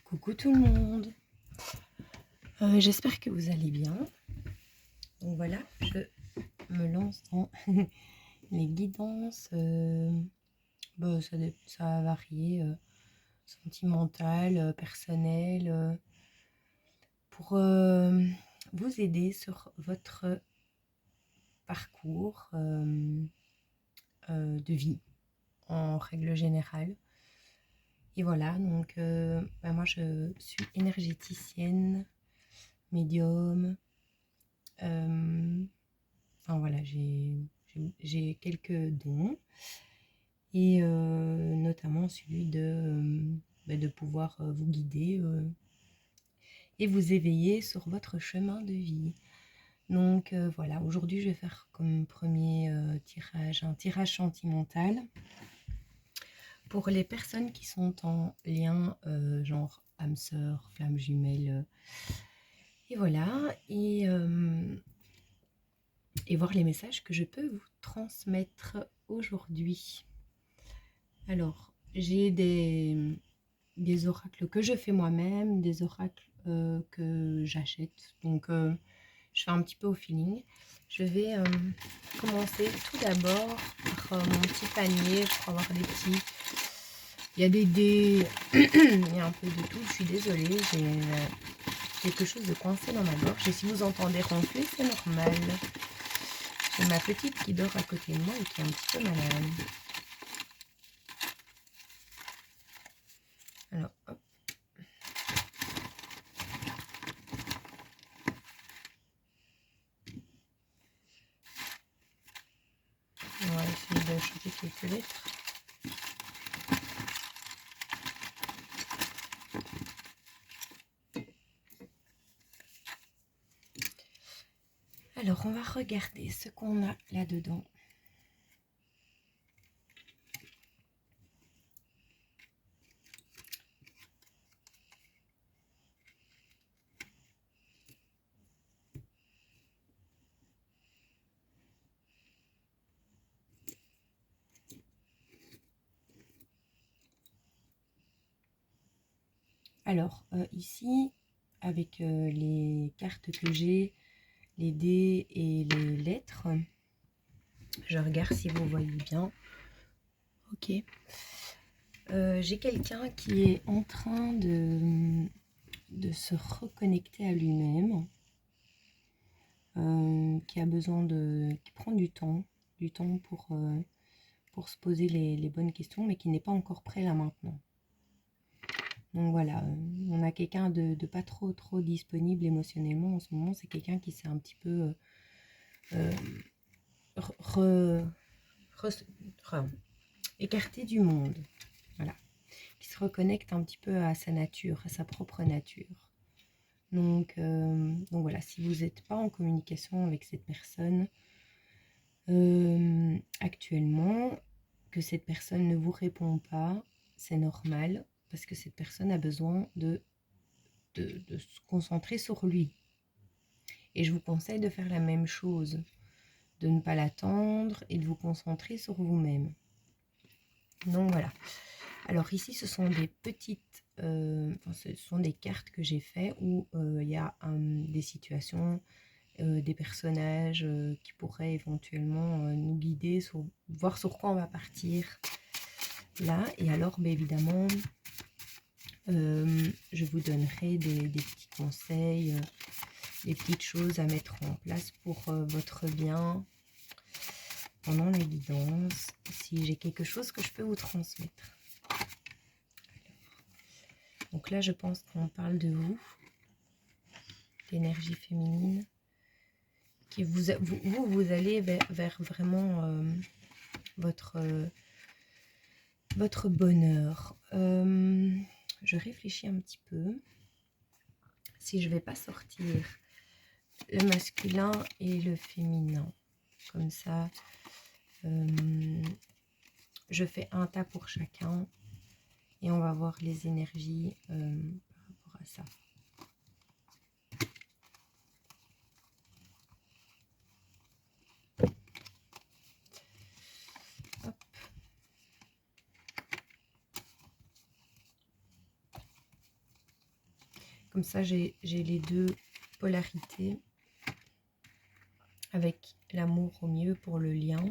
Coucou tout le monde, j'espère que vous allez bien. Donc voilà, je me lance dans les guidances. Ça va varier, sentimentales, personnelles, pour vous aider sur votre parcours de vie en règle générale. Et voilà, donc moi je suis énergéticienne, médium. Enfin voilà, j'ai quelques dons et notamment celui de pouvoir vous guider et vous éveiller sur votre chemin de vie. Donc voilà, aujourd'hui je vais faire comme premier tirage, un tirage sentimental pour les personnes qui sont en lien genre âme sœur, flamme jumelle. Et voilà, et voir les messages que je peux vous transmettre aujourd'hui. Alors, j'ai des oracles que je fais moi-même, des oracles que j'achète. Donc, je fais un petit peu au feeling. Je vais commencer tout d'abord par mon petit panier pour avoir des petits... Il y a des dés, il y a un peu de tout. Je suis désolée, j'ai quelque chose de coincé dans ma gorge. Et si vous entendez ronfler, c'est normal. J'ai ma petite qui dort à côté de moi et qui est un petit peu malade. Alors, hop. On va essayer d'acheter quelques lettres. Alors, on va regarder ce qu'on a là-dedans. Alors, ici, avec les cartes que j'ai, les dés et les lettres, je regarde si vous voyez bien. Ok. J'ai quelqu'un qui est en train de se reconnecter à lui-même, qui a besoin qui prend du temps pour se poser les bonnes questions, mais qui n'est pas encore prêt là maintenant. Donc voilà, on a quelqu'un de pas trop disponible émotionnellement en ce moment. C'est quelqu'un qui s'est un petit peu écarté du monde. Voilà, qui se reconnecte un petit peu à sa nature, à sa propre nature. Donc voilà, si vous n'êtes pas en communication avec cette personne actuellement, que cette personne ne vous répond pas, c'est normal, parce que cette personne a besoin de se concentrer sur lui. Et je vous conseille de faire la même chose, de ne pas l'attendre et de vous concentrer sur vous-même. Donc voilà. Alors ici, ce sont des petites... ce sont des cartes que j'ai fait où il y a des situations, des personnages qui pourraient éventuellement nous guider, voir sur quoi on va partir là. Et alors, évidemment, je vous donnerai des petits conseils, des petites choses à mettre en place pour votre bien pendant la guidance, si j'ai quelque chose que je peux vous transmettre. Donc là, je pense qu'on parle de vous, l'énergie féminine, qui vous allez vers vraiment votre bonheur. Je réfléchis un petit peu. Si je vais pas sortir le masculin et le féminin, comme ça, je fais un tas pour chacun et on va voir les énergies par rapport à ça. Hop. Comme ça, j'ai les deux polarités avec l'amour au milieu pour le lien.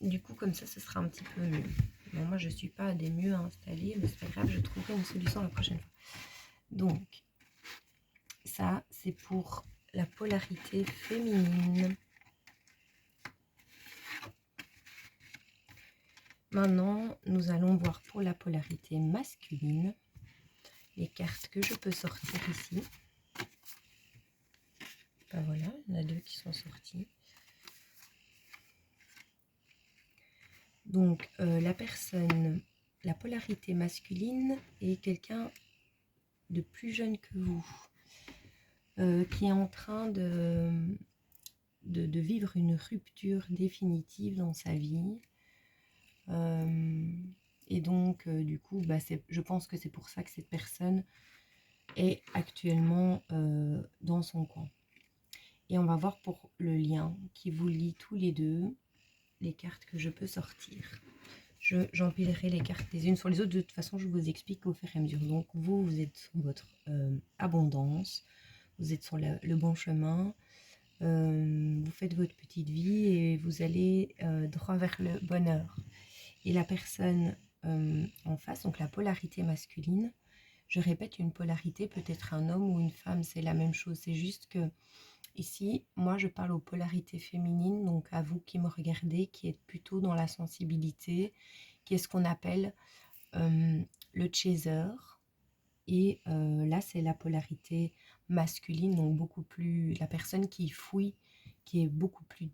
Du coup, comme ça, ce sera un petit peu mieux. Bon, moi, je ne suis pas des mieux installés, mais c'est pas grave, je trouverai une solution la prochaine fois. Donc, ça, c'est pour la polarité féminine. Maintenant, nous allons voir pour la polarité masculine les cartes que je peux sortir ici. Ben voilà, il y en a deux qui sont sorties. Donc, la personne, la polarité masculine est quelqu'un de plus jeune que vous, qui est en train de vivre une rupture définitive dans sa vie. Et donc, du coup, bah, je pense que c'est pour ça que cette personne est actuellement dans son coin. Et on va voir pour le lien qui vous lie tous les deux, les cartes que je peux sortir. J'empilerai les cartes les unes sur les autres. De toute façon, je vous explique au fur et à mesure. Donc, vous êtes sur votre abondance. Vous êtes sur le bon chemin. Vous faites votre petite vie et vous allez droit vers le bonheur. Et la personne en face, donc la polarité masculine, je répète, une polarité peut être un homme ou une femme, c'est la même chose. C'est juste que ici, moi, je parle aux polarités féminines, donc à vous qui me regardez, qui êtes plutôt dans la sensibilité, qui est ce qu'on appelle le chaser. Et là, c'est la polarité masculine, donc beaucoup plus, la personne qui fouille, qui est beaucoup plus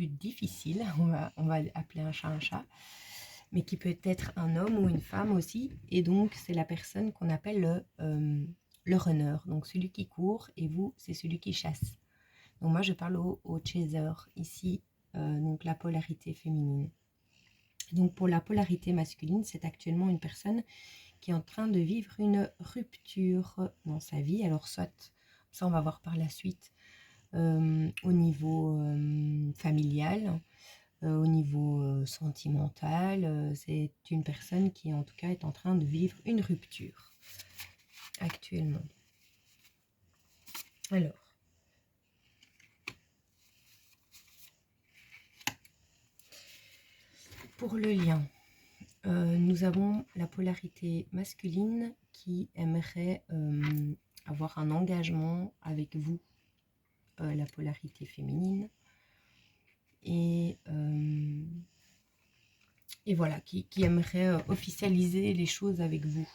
difficile, on va appeler un chat, mais qui peut être un homme ou une femme aussi. Et donc, c'est la personne qu'on appelle le runner, donc celui qui court, et vous, c'est celui qui chasse. Donc moi, je parle au chaser, ici, donc la polarité féminine. Donc pour la polarité masculine, c'est actuellement une personne qui est en train de vivre une rupture dans sa vie. Alors soit, ça on va voir par la suite, au niveau familial, au niveau sentimental. C'est une personne qui en tout cas est en train de vivre une rupture actuellement. Alors, pour le lien, nous avons la polarité masculine qui aimerait avoir un engagement avec vous, la polarité féminine, et voilà, qui aimerait officialiser les choses avec vous,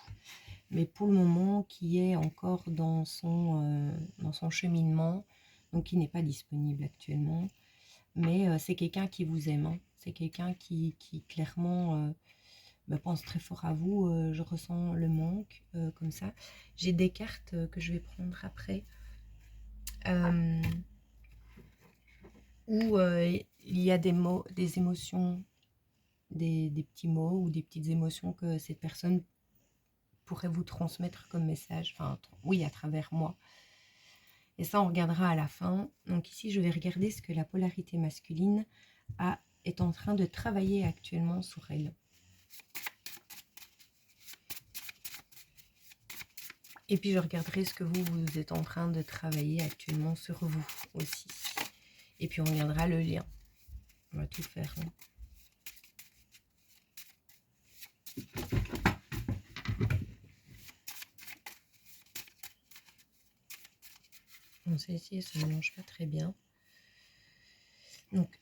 mais pour le moment qui est encore dans son cheminement, donc qui n'est pas disponible actuellement, mais c'est quelqu'un qui vous aime, hein. C'est quelqu'un qui clairement me pense très fort à vous. Je ressens le manque comme ça. J'ai des cartes que je vais prendre après, où il y a des mots, des émotions, des petits mots ou des petites émotions que cette personne pourrait vous transmettre comme message, enfin oui, à travers moi. Et ça, on regardera à la fin. Donc ici, je vais regarder ce que la polarité masculine est en train de travailler actuellement sur elle. Et puis, je regarderai ce que vous êtes en train de travailler actuellement sur vous aussi. Et puis, on regardera le lien. On va tout faire, hein. Bon, celle-ci, ça ne mélange pas très bien. Donc,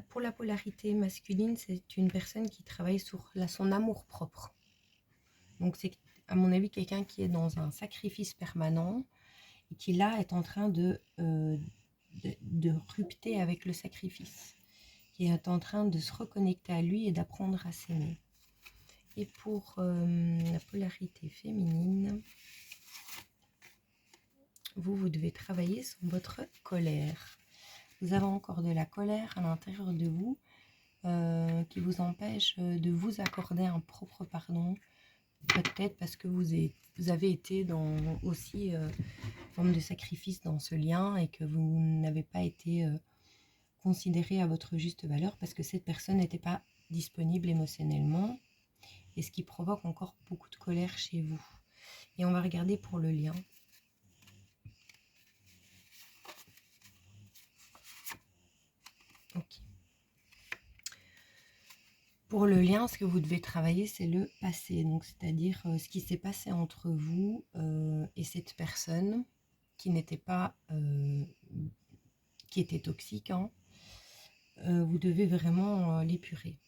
pour la polarité masculine, c'est une personne qui travaille sur son amour-propre. Donc, c'est, à mon avis, quelqu'un qui est dans un sacrifice permanent et qui, là, est en train de rupter avec le sacrifice, qui est en train de se reconnecter à lui et d'apprendre à s'aimer. Et pour la polarité féminine, vous devez travailler sur votre colère. Vous avez encore de la colère à l'intérieur de vous qui vous empêche de vous accorder un propre pardon. Peut-être parce que vous avez été dans aussi forme de sacrifice dans ce lien et que vous n'avez pas été considéré à votre juste valeur parce que cette personne n'était pas disponible émotionnellement, et ce qui provoque encore beaucoup de colère chez vous. Et on va regarder pour le lien. Ok. Pour le lien, ce que vous devez travailler, c'est le passé. Donc, c'est-à-dire ce qui s'est passé entre vous et cette personne qui n'était pas, qui était toxique. Hein. Vous devez vraiment l'épurer.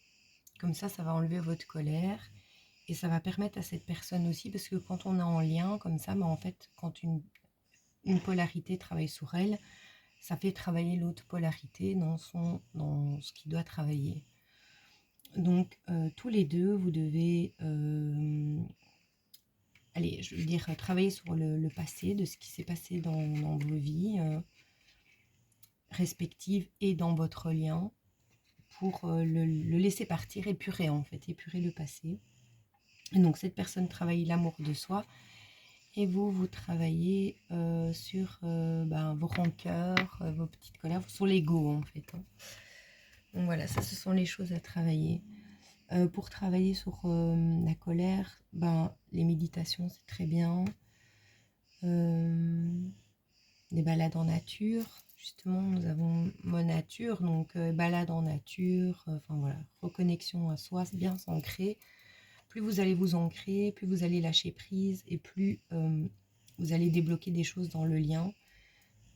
Comme ça va enlever votre colère et ça va permettre à cette personne aussi, parce que quand on est en lien comme ça, en fait, quand une polarité travaille sur elle, ça fait travailler l'autre polarité dans ce qu'il doit travailler. Donc, tous les deux, vous devez, allez, je veux dire, travailler sur le passé, de ce qui s'est passé dans vos vies respectives et dans votre lien, pour le laisser partir, épurer en fait, épurer le passé. Et donc, cette personne travaille l'amour de soi, et vous travaillez sur vos rancœurs, vos petites colères, sur l'ego en fait. Hein. Donc voilà, ça, ce sont les choses à travailler. Pour travailler sur la colère, les méditations, c'est très bien. Des balades en nature, justement, nous avons Mon Nature, donc balade en nature, enfin voilà, reconnexion à soi, c'est bien s'ancrer. Plus vous allez vous ancrer, plus vous allez lâcher prise, et plus vous allez débloquer des choses dans le lien.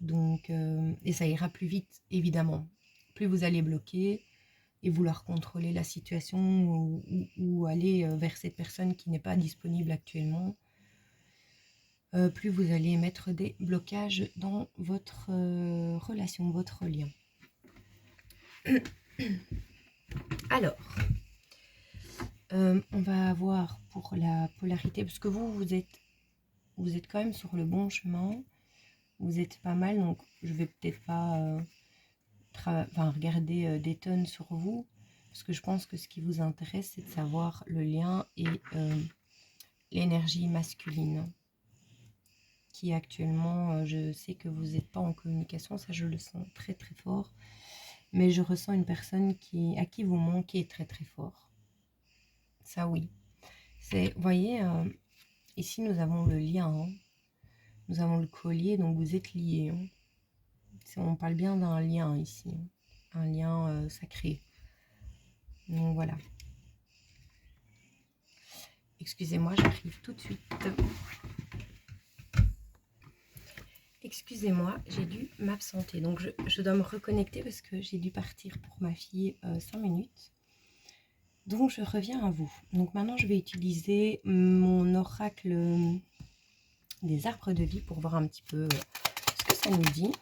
Donc, et ça ira plus vite, évidemment. Plus vous allez bloquer et vouloir contrôler la situation, ou aller vers cette personne qui n'est pas disponible actuellement, plus vous allez mettre des blocages dans votre relation, votre lien. Alors, on va avoir pour la polarité, parce que vous êtes quand même sur le bon chemin, vous êtes pas mal, donc je vais peut-être pas regarder des tonnes sur vous, parce que je pense que ce qui vous intéresse, c'est de savoir le lien et l'énergie masculine, qui actuellement, je sais que vous n'êtes pas en communication, ça je le sens très très fort, mais je ressens une personne à qui vous manquez très très fort. Ça oui. Vous voyez, ici nous avons le lien, hein. Nous avons le collier, donc vous êtes liés. Hein. On parle bien d'un lien ici, hein. Un lien sacré. Donc voilà. Excusez-moi, j'arrive tout de suite. Excusez-moi, j'ai dû m'absenter. Donc je dois me reconnecter parce que j'ai dû partir pour ma fille 5 minutes. Donc je reviens à vous. Donc maintenant je vais utiliser mon oracle des arbres de vie pour voir un petit peu ce que ça nous dit.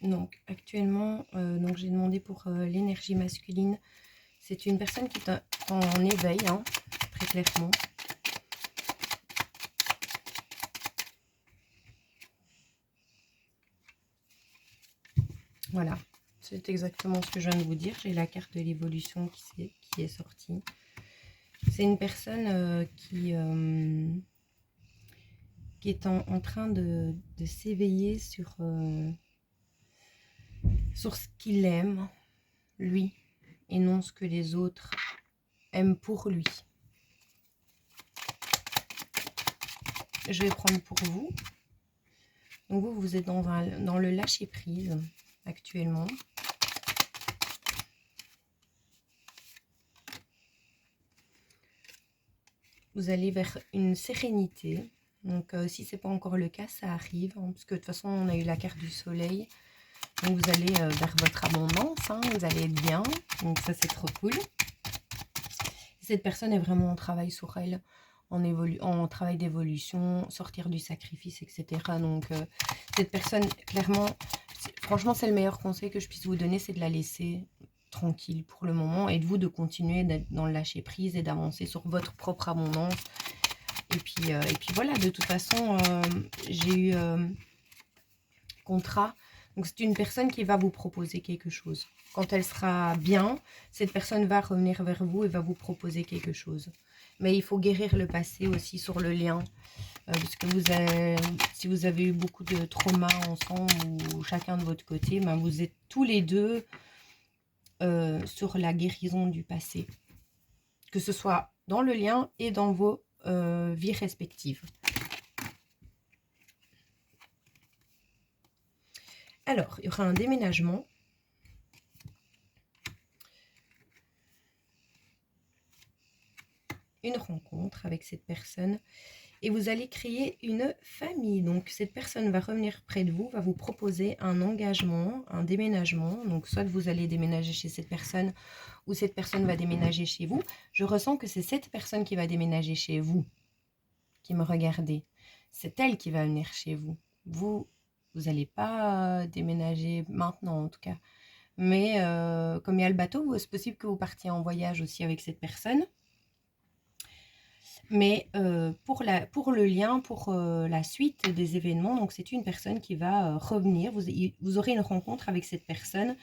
Donc actuellement, j'ai demandé pour l'énergie masculine. C'est une personne qui est en éveil, hein, très clairement. Voilà, c'est exactement ce que je viens de vous dire. J'ai la carte de l'évolution qui est sortie. C'est une personne qui est en train de s'éveiller sur ce qu'il aime, lui, et non ce que les autres aiment pour lui. Je vais prendre pour vous. Donc vous êtes dans le lâcher-prise actuellement. Vous allez vers une sérénité. Donc si ce n'est pas encore le cas, ça arrive. Hein, parce que de toute façon, on a eu la carte du soleil. Donc vous allez vers votre abondance. Hein, vous allez être bien. Donc ça, c'est trop cool. Cette personne est vraiment en travail sur elle. En travail d'évolution, sortir du sacrifice, etc. Donc cette personne, clairement, franchement, c'est le meilleur conseil que je puisse vous donner, c'est de la laisser tranquille pour le moment, et de vous de continuer d'être dans le lâcher prise et d'avancer sur votre propre abondance. Et puis voilà, de toute façon, j'ai eu contrat Donc c'est une personne qui va vous proposer quelque chose. Quand elle sera bien, cette personne va revenir vers vous et va vous proposer quelque chose. Mais il faut guérir le passé aussi sur le lien. Parce que si vous avez eu beaucoup de traumas ensemble ou chacun de votre côté, ben vous êtes tous les deux sur la guérison du passé. Que ce soit dans le lien et dans vos vies respectives. Alors, il y aura un déménagement. Une rencontre avec cette personne. Et vous allez créer une famille. Donc, cette personne va revenir près de vous, va vous proposer un engagement, un déménagement. Donc, soit vous allez déménager chez cette personne ou cette personne va déménager chez vous. Je ressens que c'est cette personne qui va déménager chez vous, qui me regardez. C'est elle qui va venir chez vous. Vous n'allez pas déménager maintenant, en tout cas. Mais comme il y a le bateau, c'est possible que vous partiez en voyage aussi avec cette personne. Mais pour le lien, pour la suite des événements, donc c'est une personne qui va revenir. Vous aurez une rencontre avec cette personne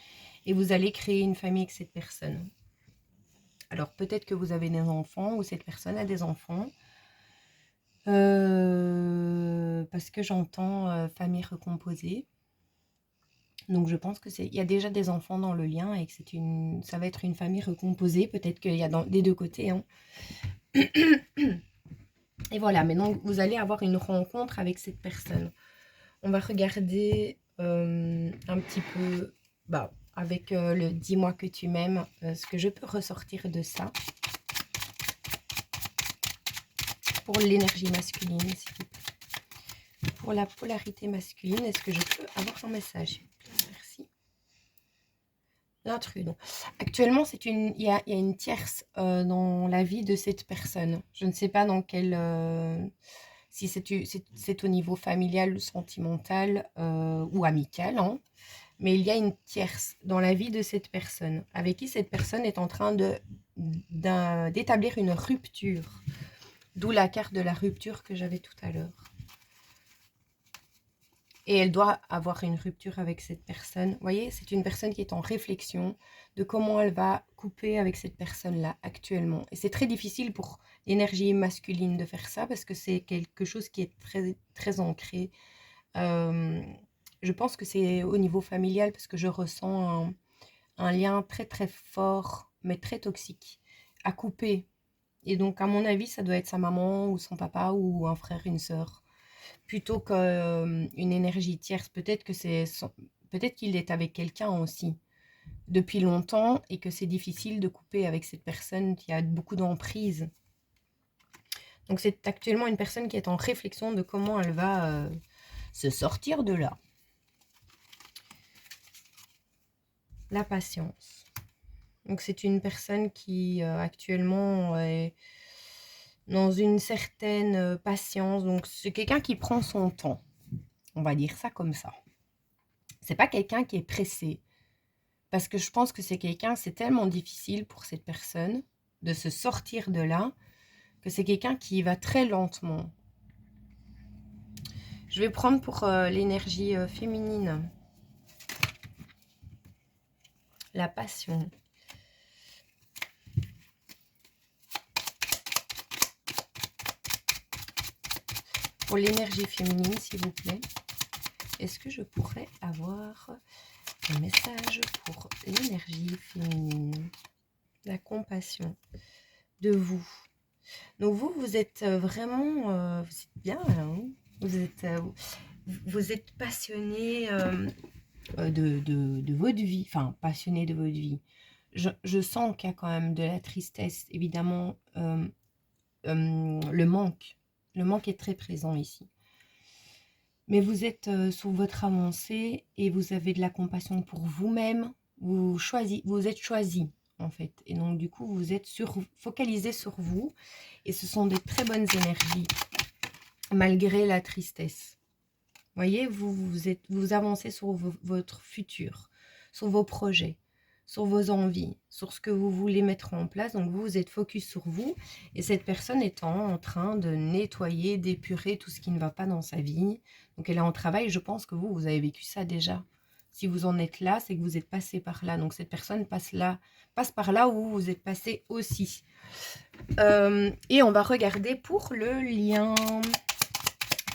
et vous allez créer une famille avec cette personne. Alors peut-être que vous avez des enfants ou cette personne a des enfants. Parce que j'entends famille recomposée. Donc je pense qu'il y a déjà des enfants dans le lien et que ça va être une famille recomposée. Peut-être qu'il y a des deux côtés. Hein. Et voilà, mais donc vous allez avoir une rencontre avec cette personne. On va regarder un petit peu, avec le dis-moi que tu m'aimes, ce que je peux ressortir de ça. Pour l'énergie masculine, s'il vous plaît. Pour la polarité masculine, est-ce que je peux avoir un message? Merci. L'intrus. Actuellement, il y a une tierce dans la vie de cette personne. Je ne sais pas dans quel... si c'est au niveau familial, sentimental ou amical. Hein. Mais il y a une tierce dans la vie de cette personne, avec qui cette personne est en train d'établir une rupture. D'où la carte de la rupture que j'avais tout à l'heure. Et elle doit avoir une rupture avec cette personne. Vous voyez, c'est une personne qui est en réflexion de comment elle va couper avec cette personne-là actuellement. Et c'est très difficile pour l'énergie masculine de faire ça parce que c'est quelque chose qui est très, très ancré. Je pense que c'est au niveau familial parce que je ressens un lien très, très fort, mais très toxique, à couper. Et donc, à mon avis, ça doit être sa maman ou son papa ou un frère, une sœur. Plutôt qu'une énergie tierce. Peut-être qu'il est avec quelqu'un aussi depuis longtemps et que c'est difficile de couper avec cette personne qui a beaucoup d'emprise. Donc c'est actuellement une personne qui est en réflexion de comment elle va se sortir de là. La patience. Donc c'est une personne qui actuellement est dans une certaine patience. Donc c'est quelqu'un qui prend son temps. On va dire ça comme ça. C'est pas quelqu'un qui est pressé. Parce que je pense que c'est tellement difficile pour cette personne de se sortir de là, que c'est quelqu'un qui va très lentement. Je vais prendre pour l'énergie féminine. La passion. Pour l'énergie féminine, s'il vous plaît, est-ce que je pourrais avoir un message pour l'énergie féminine? La compassion de vous. Donc vous êtes vraiment, vous êtes bien, hein, vous êtes passionné de votre vie, enfin passionné de votre vie. Je sens qu'il y a quand même de la tristesse, évidemment, le manque est très présent ici. Mais vous êtes sur votre avancée et vous avez de la compassion pour vous-même, vous êtes choisi en fait. Et donc du coup, vous êtes focalisé sur vous et ce sont des très bonnes énergies malgré la tristesse. Vous voyez, vous avancez sur votre futur, sur vos projets, sur vos envies, sur ce que vous voulez mettre en place. Donc vous êtes focus sur vous et cette personne est en train de nettoyer, d'épurer tout ce qui ne va pas dans sa vie. Donc elle est en travail, je pense que vous avez vécu ça déjà. Si vous en êtes là, c'est que vous êtes passé par là. Donc cette personne passe par là où vous êtes passé aussi. Et on va regarder pour le lien.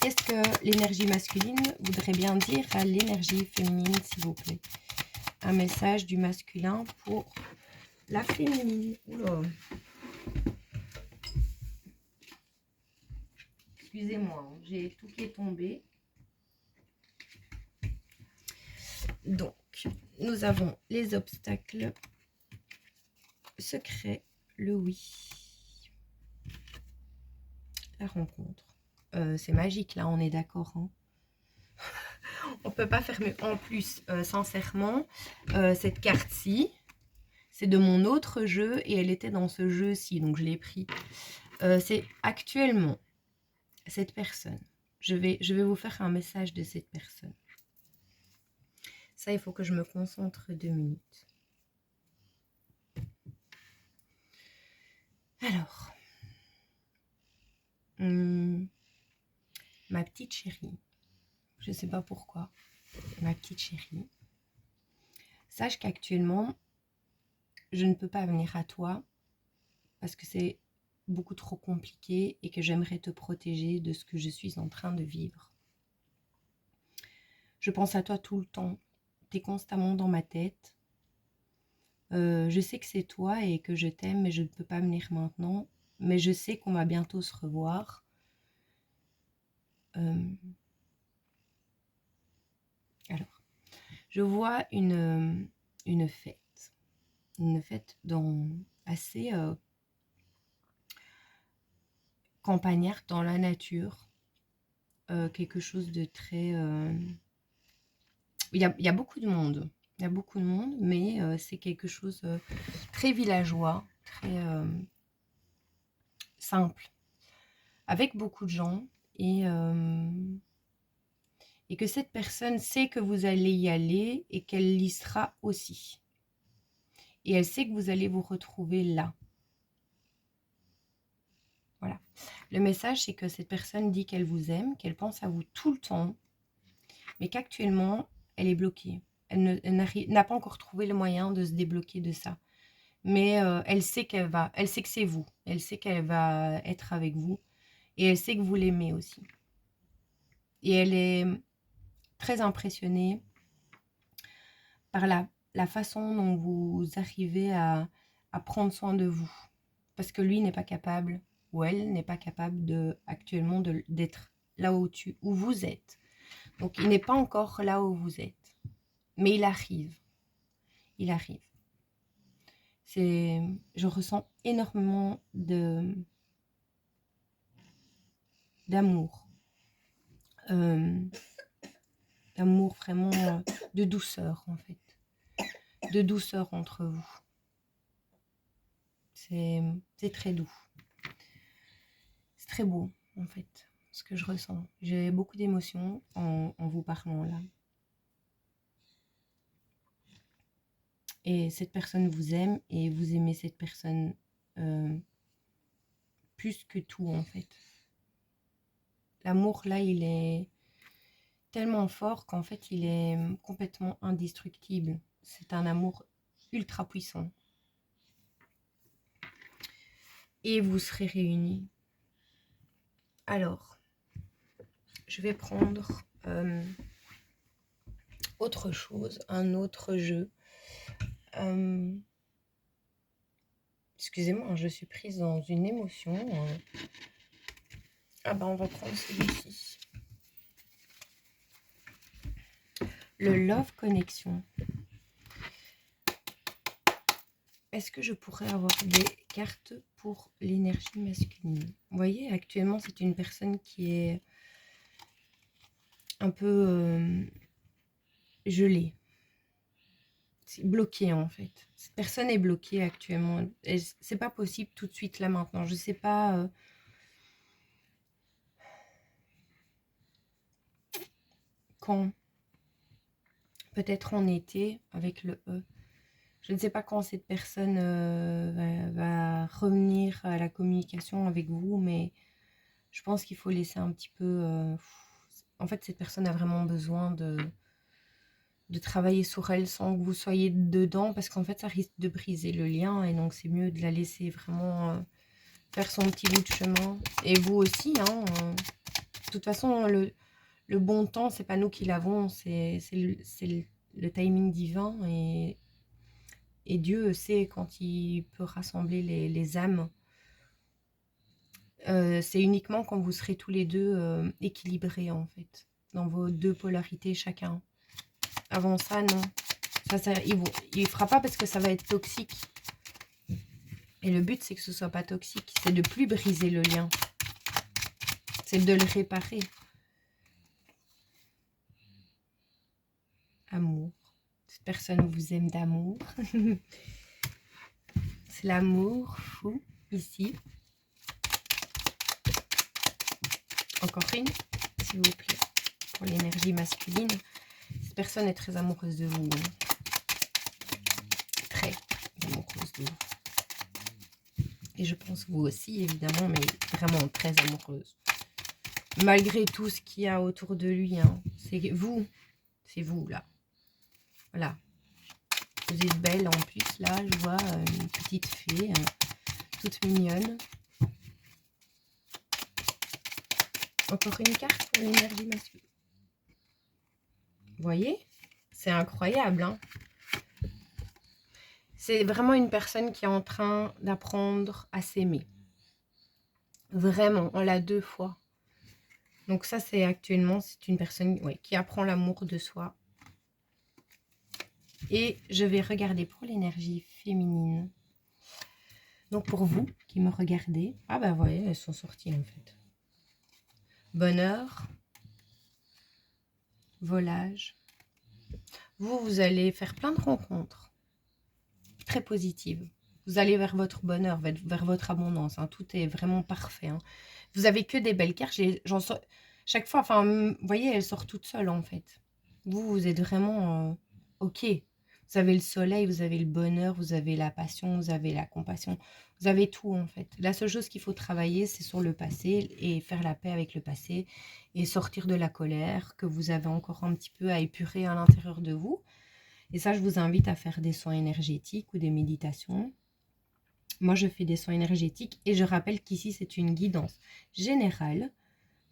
Qu'est-ce que l'énergie masculine voudrait bien dire à l'énergie féminine, s'il vous plaît? Un message du masculin pour la féminine. Oula. Excusez-moi, hein, j'ai tout qui est tombé. Donc, nous avons les obstacles, secret, le oui, la rencontre. C'est magique, là, on est d'accord. Hein. On ne peut pas faire mieux. En plus, sincèrement, cette carte-ci, c'est de mon autre jeu et elle était dans ce jeu-ci, donc je l'ai pris. C'est actuellement cette personne. Je vais vous faire un message de cette personne. Ça, il faut que je me concentre 2 minutes. Alors, ma petite chérie, je ne sais pas pourquoi, ma petite chérie, sache qu'actuellement, je ne peux pas venir à toi parce que c'est beaucoup trop compliqué et que j'aimerais te protéger de ce que je suis en train de vivre. Je pense à toi tout le temps, tu es constamment dans ma tête. Je sais que c'est toi et que je t'aime, mais je ne peux pas venir maintenant. Mais je sais qu'on va bientôt se revoir. Alors, je vois une fête. Une fête assez campagnard, dans la nature. Quelque chose de très... Il y a beaucoup de monde. Il y a beaucoup de monde, mais c'est quelque chose très villageois, très simple, avec beaucoup de gens. Et que cette personne sait que vous allez y aller et qu'elle y sera aussi. Et elle sait que vous allez vous retrouver là. Voilà. Le message, c'est que cette personne dit qu'elle vous aime, qu'elle pense à vous tout le temps, mais qu'actuellement, elle est bloquée. Elle n'a pas encore trouvé le moyen de se débloquer de ça. Mais elle sait elle sait que c'est vous. Elle sait qu'elle va être avec vous. Et elle sait que vous l'aimez aussi. Et elle est très impressionnée par la façon dont vous arrivez à prendre soin de vous. Parce que lui n'est pas capable, ou elle n'est pas capable actuellement d'être là où vous êtes. Donc il n'est pas encore là où vous êtes. Mais il arrive. Il arrive. Je ressens énormément d'amour. D'amour vraiment, de douceur en fait. De douceur entre vous. C'est très doux. C'est très beau en fait, ce que je ressens. J'ai beaucoup d'émotions en vous parlant là. Et cette personne vous aime et vous aimez cette personne plus que tout en fait. L'amour là, il est tellement fort qu'en fait, il est complètement indestructible. C'est un amour ultra puissant. Et vous serez réunis. Alors, je vais prendre autre chose, un autre jeu. Excusez-moi, je suis prise dans une émotion. Ah bah on va prendre celui-ci. Le Love Connection. Est-ce que je pourrais avoir des cartes pour l'énergie masculine? Vous voyez, actuellement, c'est une personne qui est un peu gelée. C'est bloqué en fait. Cette personne est bloquée actuellement. C'est pas possible tout de suite là maintenant. Je sais pas quand. Peut-être en été avec le E. Je ne sais pas quand cette personne va revenir à la communication avec vous, mais je pense qu'il faut laisser un petit peu... En fait, cette personne a vraiment besoin de travailler sur elle sans que vous soyez dedans, parce qu'en fait, ça risque de briser le lien, et donc c'est mieux de la laisser vraiment faire son petit bout de chemin. Et vous aussi, hein. De toute façon, le bon temps, c'est pas nous qui l'avons, c'est le timing divin, et Dieu sait quand il peut rassembler les âmes. C'est uniquement quand vous serez tous les deux équilibrés, en fait, dans vos deux polarités chacun. Avant ça, non. Ça, il fera pas parce que ça va être toxique. Et le but, c'est que ce soit pas toxique. C'est de plus briser le lien. C'est de le réparer. Amour. Cette personne vous aime d'amour. C'est l'amour fou, ici. Encore une, s'il vous plaît, pour l'énergie masculine. Cette personne est très amoureuse de vous. Très amoureuse de vous. Et je pense vous aussi, évidemment, mais vraiment très amoureuse. Malgré tout ce qu'il y a autour de lui, hein. C'est vous, là. Voilà. Vous êtes belle en plus, là, je vois une petite fée, toute mignonne. Encore une carte pour l'énergie masculine. Vous voyez? C'est incroyable, hein? C'est vraiment une personne qui est en train d'apprendre à s'aimer. Vraiment, on l'a 2 fois. Donc ça, c'est actuellement, c'est une personne qui apprend l'amour de soi. Et je vais regarder pour l'énergie féminine. Donc pour vous qui me regardez, ah bah vous voyez, elles sont sorties en fait. Bonheur, volage. Vous allez faire plein de rencontres très positives. Vous allez vers votre bonheur, vers votre abondance. Hein. Tout est vraiment parfait. Hein. Vous avez que des belles cartes. Chaque fois, enfin, vous voyez, elles sortent toutes seules en fait. Vous êtes vraiment OK. Vous avez le soleil, vous avez le bonheur, vous avez la passion, vous avez la compassion. Vous avez tout en fait. La seule chose qu'il faut travailler, c'est sur le passé et faire la paix avec le passé et sortir de la colère que vous avez encore un petit peu à épurer à l'intérieur de vous. Et ça, je vous invite à faire des soins énergétiques ou des méditations. Moi, je fais des soins énergétiques et je rappelle qu'ici, c'est une guidance générale.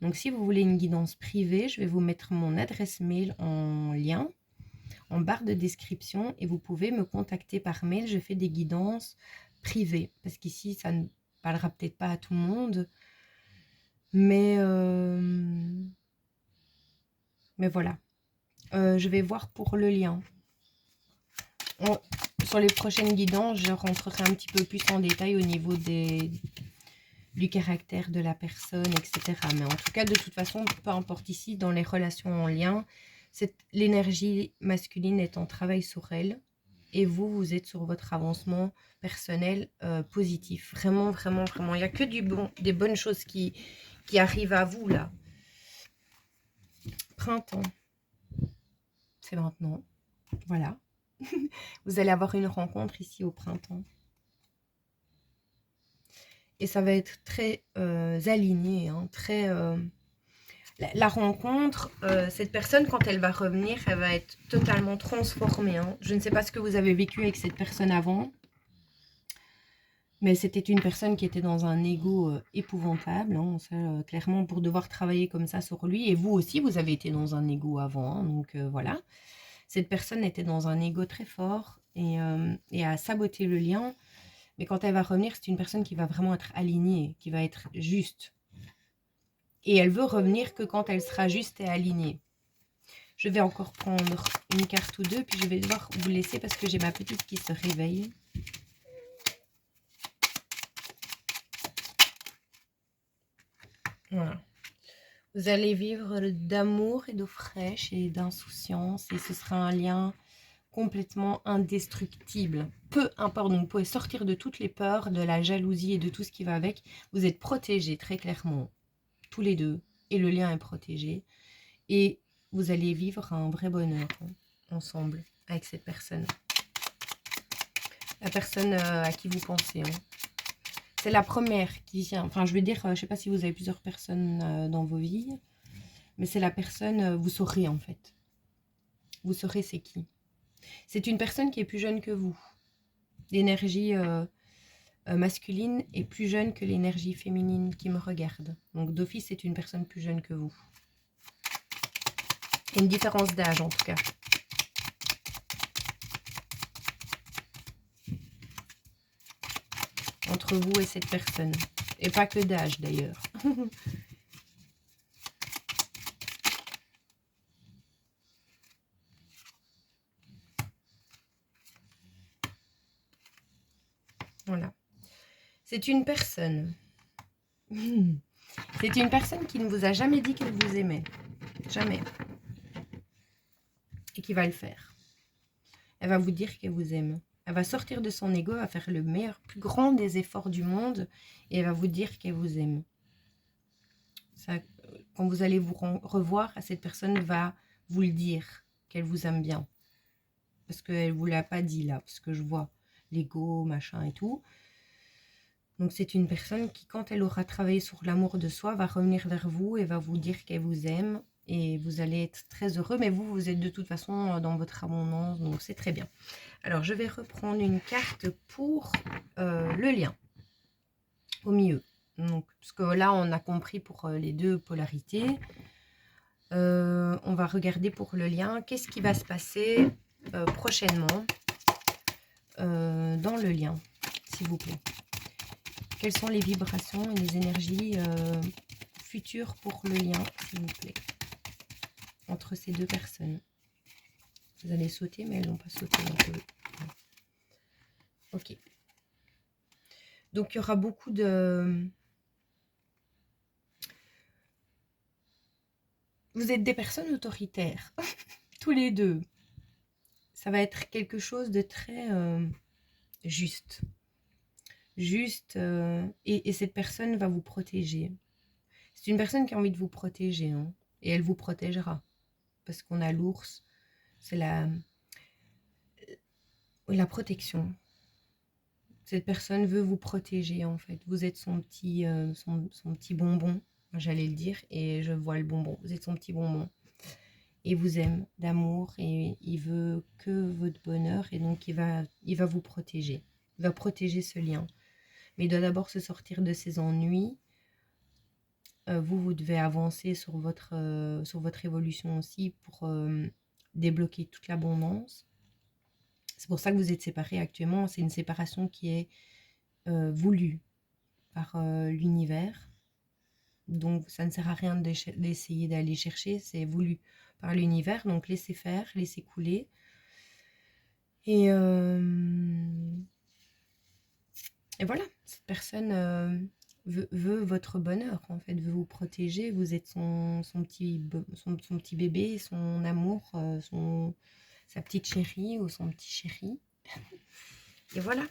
Donc, si vous voulez une guidance privée, je vais vous mettre mon adresse mail en lien, en barre de description, et vous pouvez me contacter par mail. Je fais des guidances privées parce qu'ici, ça ne parlera peut-être pas à tout le monde. Mais voilà. Je vais voir pour le lien. Sur les prochaines guidances, je rentrerai un petit peu plus en détail au niveau du caractère de la personne, etc. Mais en tout cas, de toute façon, peu importe ici, dans les relations en lien, l'énergie masculine est en travail sur elle. Et vous êtes sur votre avancement personnel positif. Vraiment, vraiment, vraiment. Il n'y a que des bonnes choses qui arrivent à vous, là. Printemps. C'est maintenant. Voilà. Vous allez avoir une rencontre ici au printemps. Et ça va être très aligné, hein, très... La rencontre, cette personne, quand elle va revenir, elle va être totalement transformée. Hein. Je ne sais pas ce que vous avez vécu avec cette personne avant, mais c'était une personne qui était dans un ego épouvantable, hein, ça, clairement, pour devoir travailler comme ça sur lui. Et vous aussi, vous avez été dans un ego avant, hein, donc voilà. Cette personne était dans un ego très fort et a saboté le lien. Mais quand elle va revenir, c'est une personne qui va vraiment être alignée, qui va être juste. Et elle veut revenir que quand elle sera juste et alignée. Je vais encore prendre une carte ou deux, puis je vais devoir vous laisser parce que j'ai ma petite qui se réveille. Voilà. Vous allez vivre d'amour et d'eau fraîche et d'insouciance, et ce sera un lien complètement indestructible. Peu importe, donc vous pouvez sortir de toutes les peurs, de la jalousie et de tout ce qui va avec. Vous êtes protégés, très clairement, tous les deux, et le lien est protégé. Et vous allez vivre un vrai bonheur ensemble avec cette personne. La personne à qui vous pensez. Hein. C'est la première qui vient. Enfin, je veux dire, je ne sais pas si vous avez plusieurs personnes dans vos vies, mais c'est la personne, vous saurez en fait. vous saurez c'est qui. C'est une personne qui est plus jeune que vous. L'énergie masculine est plus jeune que l'énergie féminine qui me regarde. Donc d'office, c'est une personne plus jeune que vous. Il y a une différence d'âge en tout cas. Entre vous et cette personne. Et pas que d'âge d'ailleurs. Voilà. C'est une personne. C'est une personne qui ne vous a jamais dit qu'elle vous aimait. Jamais. Et qui va le faire. Elle va vous dire qu'elle vous aime. Elle va sortir de son ego, elle va faire le meilleur, plus grand des efforts du monde et elle va vous dire qu'elle vous aime. Ça, quand vous allez vous revoir, cette personne va vous le dire, qu'elle vous aime bien. Parce qu'elle ne vous l'a pas dit là, parce que je vois l'ego, machin et tout. Donc c'est une personne qui, quand elle aura travaillé sur l'amour de soi, va revenir vers vous et va vous dire qu'elle vous aime. Et vous allez être très heureux, mais vous, vous êtes de toute façon dans votre abondance, donc c'est très bien. Alors, je vais reprendre une carte pour le lien au milieu. Donc, parce que là, on a compris pour les deux polarités. On va regarder pour le lien. Qu'est-ce qui va se passer prochainement dans le lien, s'il vous plaît. Quelles sont les vibrations et les énergies futures pour le lien, s'il vous plaît, entre ces deux personnes. Vous allez sauter, mais elles n'ont pas sauté. Donc, ok. Donc, il y aura beaucoup de... Vous êtes des personnes autoritaires, tous les deux. Ça va être quelque chose de très juste. Juste, et cette personne va vous protéger. C'est une personne qui a envie de vous protéger, hein, et elle vous protégera. Parce qu'on a l'ours, c'est la protection. Cette personne veut vous protéger, en fait. Vous êtes son petit, son petit bonbon, j'allais le dire, et je vois le bonbon. Vous êtes son petit bonbon. Et vous aime d'amour, et il veut que votre bonheur, et donc il va vous protéger. Il va protéger ce lien. Mais il doit d'abord se sortir de ses ennuis. Vous devez avancer sur votre évolution aussi pour débloquer toute l'abondance. C'est pour ça que vous êtes séparés actuellement. C'est une séparation qui est voulue par l'univers. Donc, ça ne sert à rien d'essayer d'aller chercher. C'est voulu par l'univers. Donc, laissez faire, laissez couler. Et voilà, cette personne veut votre bonheur, en fait, veut vous protéger. Vous êtes son petit bébé, son amour, sa petite chérie ou son petit chéri. Et voilà.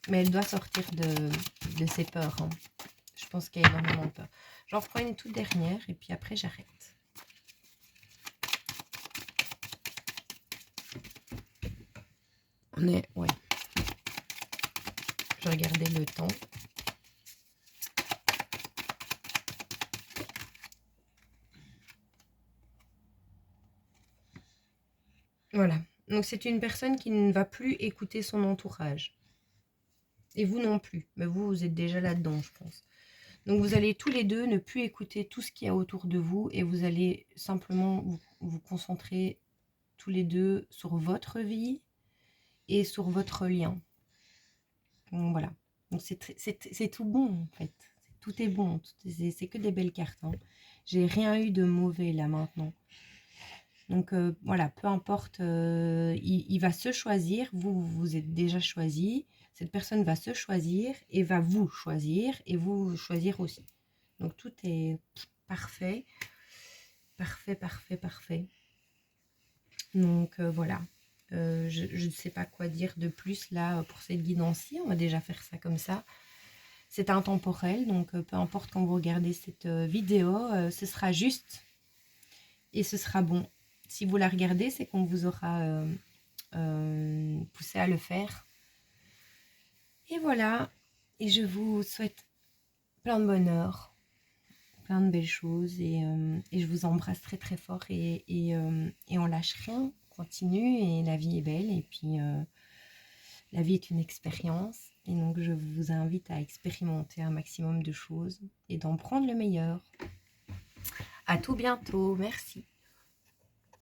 Mais elle doit sortir de ses peurs. Hein. Je pense qu'elle a énormément peur. J'en reprends une toute dernière et puis après j'arrête. On est... Ouais. Je regardais le temps. Voilà. Donc c'est une personne qui ne va plus écouter son entourage. Et vous non plus. Mais vous êtes déjà là-dedans, je pense. Donc vous allez tous les deux ne plus écouter tout ce qu'il y a autour de vous et vous allez simplement vous concentrer tous les deux sur votre vie et sur votre lien. Donc voilà. Donc c'est tout bon en fait. Tout est bon. C'est que des belles cartes. Hein. J'ai rien eu de mauvais là maintenant. Donc voilà, peu importe, il va se choisir. Vous êtes déjà choisi. Cette personne va se choisir et va vous choisir et vous choisir aussi. Donc tout est parfait. Parfait, parfait, parfait. Donc voilà. Je ne sais pas quoi dire de plus là pour cette guidance-ci. On va déjà faire ça comme ça. C'est intemporel, donc peu importe quand vous regardez cette vidéo, ce sera juste et ce sera bon. Si vous la regardez, c'est qu'on vous aura poussé à le faire. Et voilà. Et je vous souhaite plein de bonheur, plein de belles choses et je vous embrasse très très fort et on lâche rien. continue et la vie est belle. Et puis, la vie est une expérience. Et donc, je vous invite à expérimenter un maximum de choses et d'en prendre le meilleur. À tout bientôt. Merci.